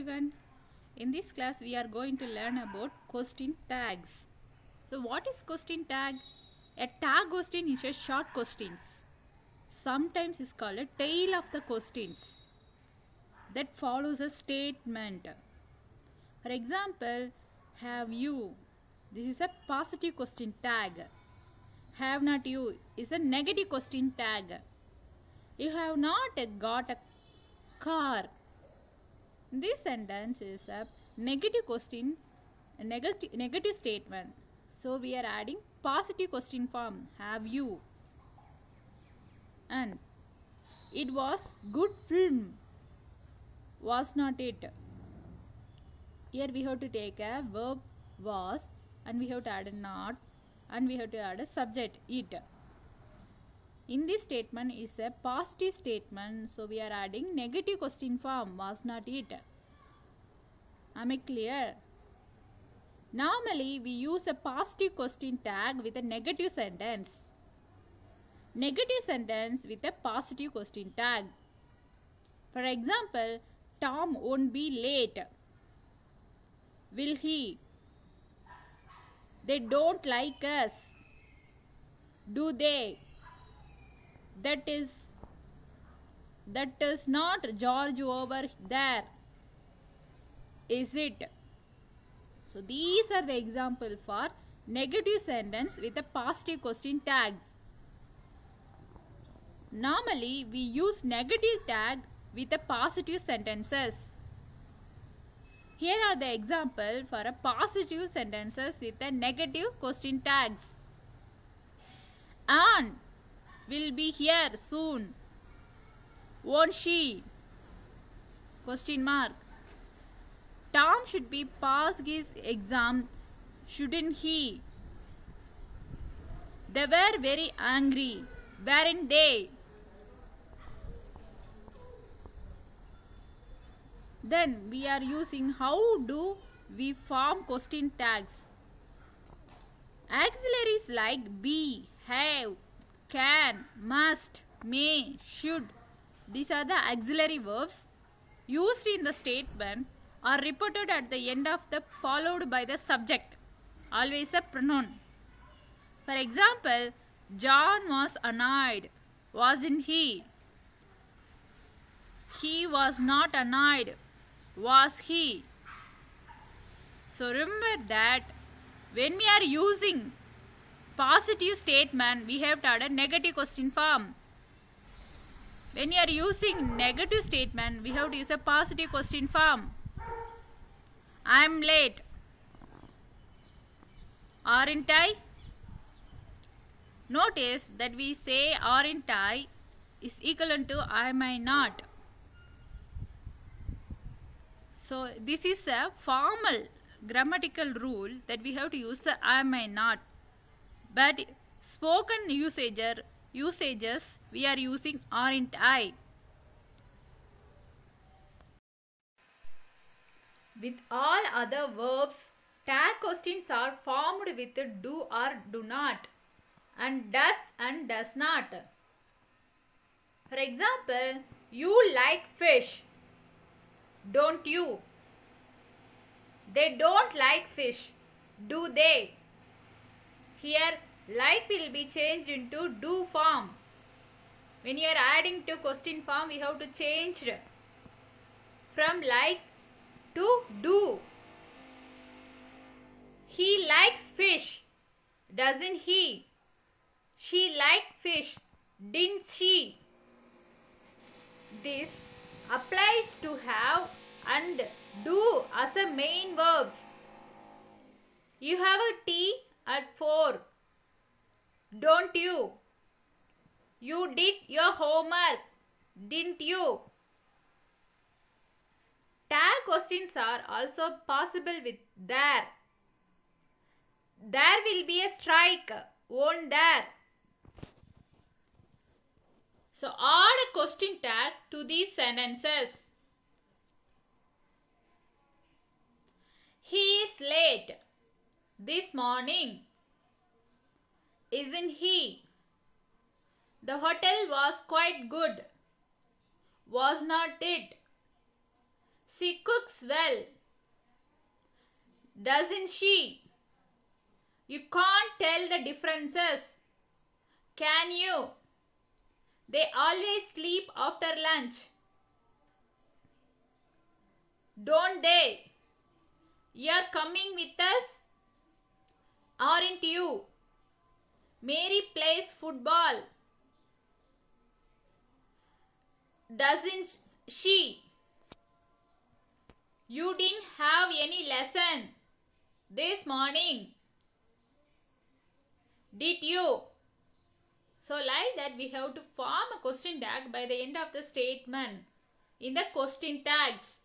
everyone. In this class we are going to learn about question tags. So what is question tag? A tag question is a short questions. Sometimes it's called a tail of the questions that follows a statement. For example, have you? This is a positive question tag. Have not you is a negative question tag. You have not got a car. This sentence is a negative question, a negative statement. So we are adding positive question form. Have you? And it was good film. Was not it? Here we have to take a verb was and we have to add a not and we have to add a subject it. In this statement is a positive statement, so we are adding negative question form. Was not it? Am I clear? Normally we use a positive question tag with a negative sentence. Negative sentence with a positive question tag. For example, Tom won't be late. Will he? They don't like us. Do they? That is not George over there. Is it? So these are the example for negative sentence with a positive question tags. Normally we use negative tag with a positive sentences. Here are the example for a positive sentences with a negative question tags. Anne will be here soon. Won't she? Question mark. Tom should be passed his exam, shouldn't he? They were very angry, weren't they? Then we are using how do we form question tags. Auxiliaries like be, have, can, must, may, should. These are the auxiliary verbs used in the statement are reported at the end of the followed by the subject. Always a pronoun. For example, John was annoyed. Wasn't he? He was not annoyed. Was he? So remember that when we are using positive statement, we have to add a negative question form. When you are using negative statement, we have to use a positive question form. I am late. Aren't I? Notice that we say aren't I is equivalent to am I not. So this is a formal grammatical rule that we have to use the am I not. But spoken usages we are using aren't I. With all other verbs, tag questions are formed with do or do not and does not. For example, you like fish, don't you? They don't like fish, do they? Here, like will be changed into do form. When you are adding to question form, we have to change from like to do. He likes fish, doesn't he? She liked fish, didn't she? This applies to have and do as a main verbs. You have a tea at 4, don't you? You did your homework, didn't you? Tag questions are also possible with there. There will be a strike, won't there? So add a question tag to these sentences. He is late this morning, isn't he? The hotel was quite good, was not it? She cooks well, doesn't she? You can't tell the differences, can you? They always sleep after lunch, don't they? You're coming with us, aren't you? Mary plays football, doesn't she? You didn't have any lesson this morning, did you? So like that we have to form a question tag by the end of the statement in the question tags.